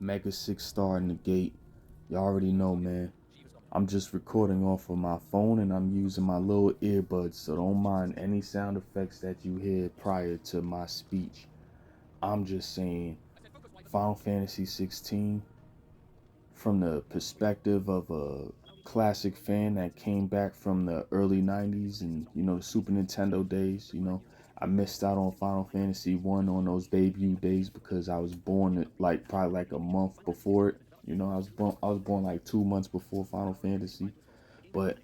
Mega 6 star in the gate. You already know, man. I'm just recording off of my phone and I'm using my little earbuds, so don't mind any sound effects that you hear prior to my speech. I'm just saying Final Fantasy 16 from the perspective of a classic fan that came back from the early 90s and the Super Nintendo days. I missed out on Final Fantasy 1 on those debut days because I was born like probably like a month before it. I was born like 2 months before Final Fantasy. But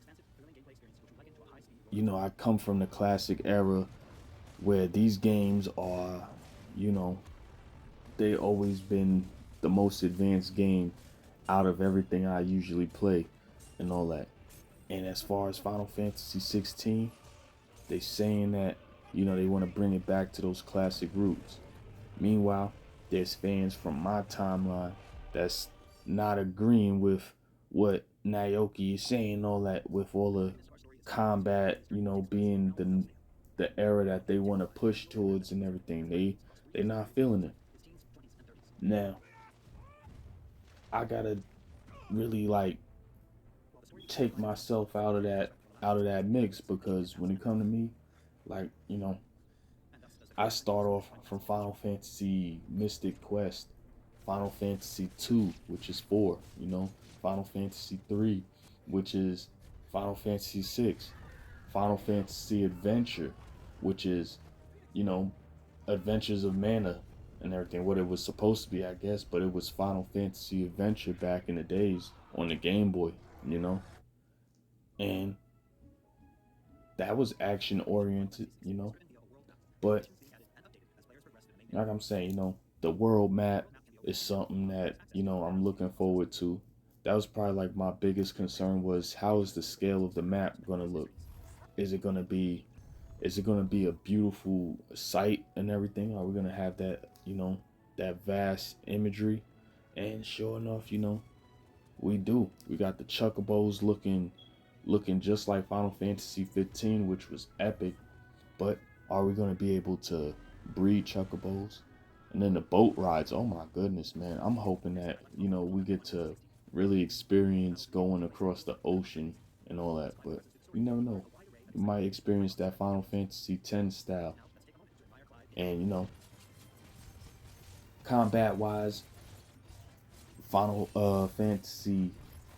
I come from the classic era where these games are, you know, they always been the most advanced game out of everything I usually play and all that. And as far as Final Fantasy 16, they saying that they want to bring it back to those classic roots. Meanwhile, there's fans from my timeline that's not agreeing with what Naoki is saying, all that with all the combat, being the era that they want to push towards and everything. They not feeling it. Now, I gotta really like take myself out of that mix because when it come to me, like I start off from Final Fantasy Mystic Quest, Final Fantasy 2, which is 4, Final Fantasy 3, which is Final Fantasy 6, Final Fantasy Adventure, which is, you know, Adventures of Mana and everything, what it was supposed to be, I guess, but it was Final Fantasy Adventure back in the days on the Game Boy, you know? And that was action oriented. But like I'm saying, the world map is something that, I'm looking forward to. That was probably like my biggest concern was how is the scale of the map gonna look? Is it gonna be is it gonna be a beautiful sight and everything? Are we gonna have that vast imagery? And sure enough, we do. We got the chocobos looking just like Final Fantasy 15, which was epic. But are we gonna be able to breed chocobos? And then the boat rides. Oh my goodness, man! I'm hoping that we get to really experience going across the ocean and all that. But you never know. We might experience that Final Fantasy X style. And combat wise, Final Fantasy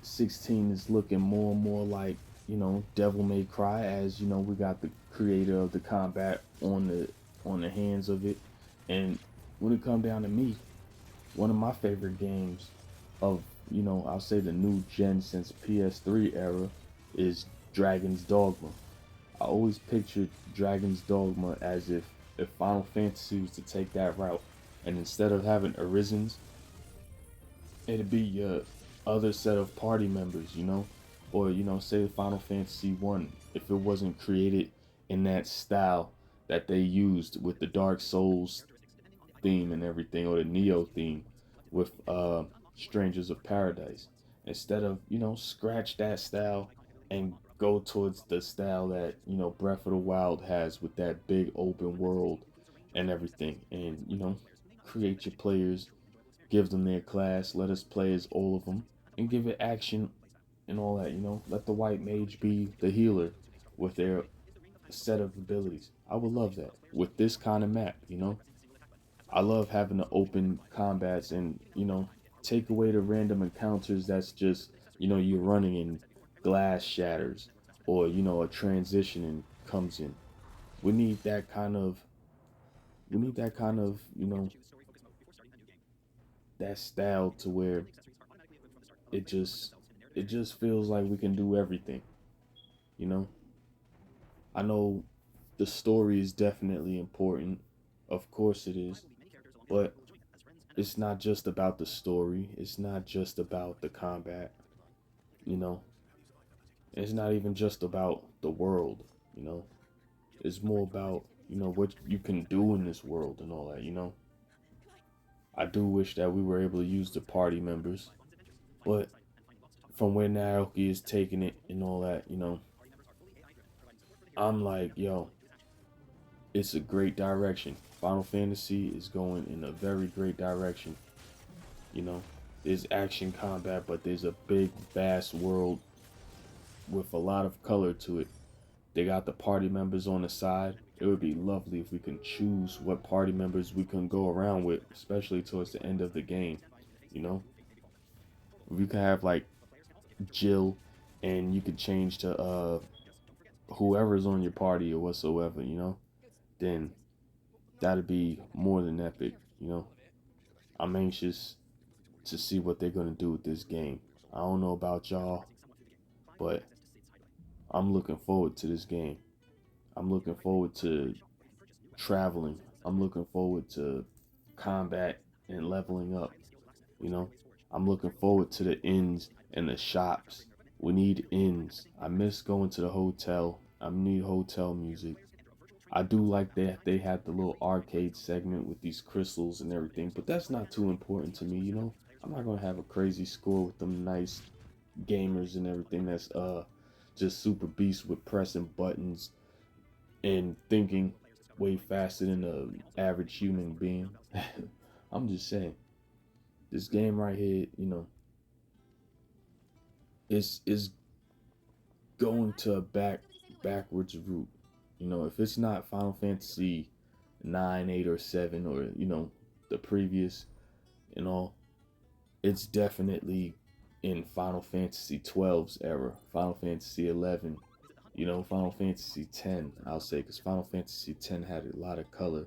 16 is looking more and more like Devil May Cry, as we got the creator of the combat on the hands of it. And when it come down to me, one of my favorite games of I'll say the new gen since PS3 era is Dragon's Dogma. I always pictured Dragon's Dogma as if Final Fantasy was to take that route, and instead of having Arisons, it'd be your other set of party members, or say Final Fantasy One, if it wasn't created in that style that they used with the Dark Souls theme and everything, or the Neo theme with Strangers of Paradise. Instead of scratch that style and go towards the style that Breath of the Wild has with that big open world and everything, and create your players, give them their class, let us play as all of them, and give it action and all that. Let the white mage be the healer with their set of abilities. I would love that with this kind of map. I love having the open combats and take away the random encounters that's just you're running and glass shatters or a transition and comes in. We need that kind of that style to where it just it just feels like we can do everything. You know, I know the story is definitely important. Of course it is, but it's not just about the story. It's not just about the combat. You know, it's not even just about the world. You know, it's more about what you can do in this world and all that. I do wish that we were able to use the party members, but from where Naoki is taking it and all that, I'm like, yo, it's a great direction. Final Fantasy is going in a very great direction. You know, there's action combat, but there's a big, vast world with a lot of color to it. They got the party members on the side. It would be lovely if we can choose what party members we can go around with, especially towards the end of the game. You know, we could have like Jill, and you could change to whoever's on your party or whatsoever. Then that'd be more than epic. I'm anxious to see what they're gonna do with this game. I don't know about y'all, but I'm looking forward to this game. I'm looking forward to traveling. I'm looking forward to combat and leveling up. You know, I'm looking forward to the inns and the shops. We need inns. I miss going to the hotel. I need hotel music. I do like that they had the little arcade segment with these crystals and everything, but that's not too important to me. I'm not gonna have a crazy score with them nice gamers and everything that's just super beast with pressing buttons and thinking way faster than the average human being. I'm just saying, this game right here, is going to a backwards route. If it's not Final Fantasy 9, 8, or 7, or the previous and all, it's definitely in Final Fantasy 12's era, Final Fantasy 11, Final Fantasy 10. I'll say, because Final Fantasy 10 had a lot of color.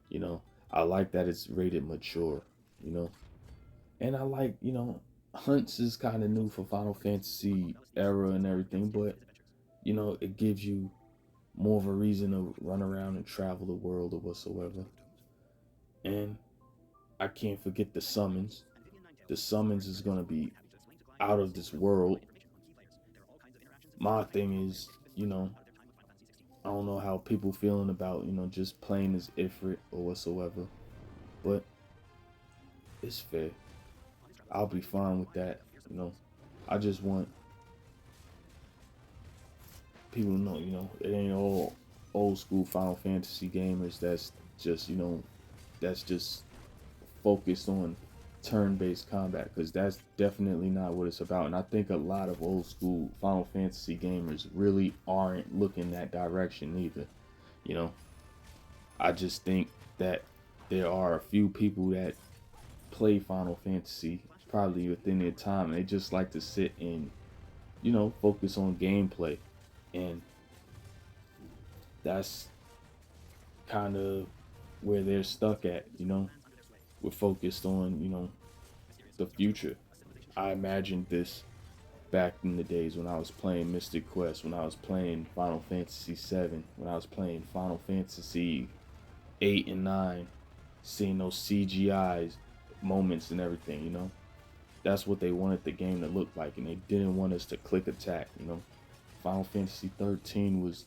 You know, I like that it's rated mature. You know, and I like Hunts is kind of new for Final Fantasy era and everything, but it gives you more of a reason to run around and travel the world or whatsoever. And I can't forget the summons. The summons is gonna be out of this world. My thing is, I don't know how people feeling about, just playing as Ifrit or whatsoever, but it's fair. I'll be fine with that. I just want people to know, it ain't all old school Final Fantasy gamers that's just focused on turn-based combat, because that's definitely not what it's about. And I think a lot of old school Final Fantasy gamers really aren't looking that direction either. You know, I just think that there are a few people that play Final Fantasy probably within their time, and they just like to sit and focus on gameplay, and that's kind of where they're stuck at. We're focused on the future. I imagined this back in the days when I was playing Mystic Quest, when I was playing Final Fantasy 7, when I was playing Final Fantasy 8 and 9, seeing those CGI's moments and everything. That's what they wanted the game to look like, and they didn't want us to click attack. Final Fantasy 13 was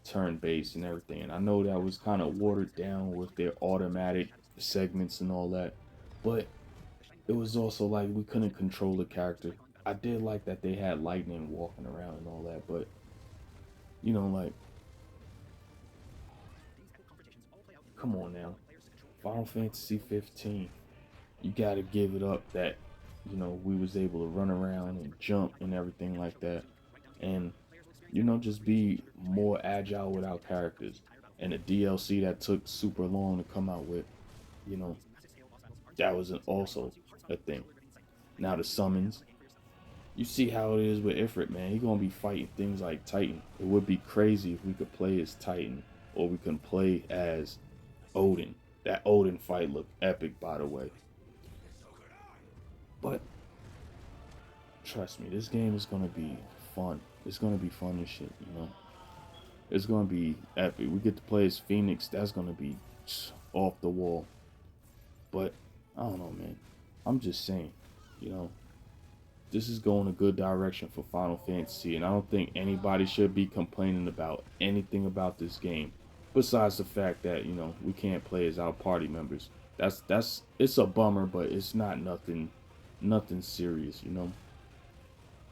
turn based and everything, and I know that was kind of watered down with their automatic segments and all that, but it was also like we couldn't control the character. I did like that they had lightning walking around and all that, but like, come on now, Final Fantasy 15, you got to give it up that we was able to run around and jump and everything like that, and just be more agile with our characters. And the DLC that took super long to come out with, you know, that was also a thing. Now the summons, you see how it is with Ifrit, man. He gonna be fighting things like Titan. It would be crazy if we could play as Titan, or we can play as Odin. That Odin fight looked epic, by the way. But trust me, this game is gonna be fun. It's gonna be fun and shit. It's gonna be epic. We get to play as Phoenix. That's gonna be off the wall. But I don't know, man. I'm just saying, you know, this is going a good direction for Final Fantasy, and I don't think anybody should be complaining about anything about this game, besides the fact that we can't play as our party members. That's it's a bummer, but it's not nothing serious.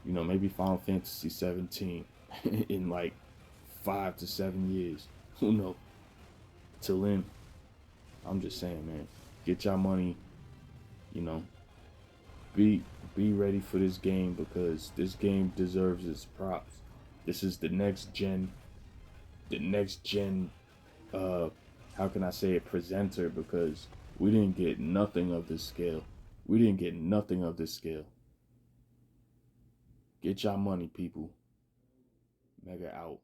Maybe Final Fantasy 17 in like 5 to 7 years. Who knows? Till then, I'm just saying, man, get your money, know, be be ready for this game because this game deserves its props. This is the next gen uh how can I say it, presenter, because we didn't get nothing of this scale. We didn't get nothing of this scale. Get y'all money, people. Mega out.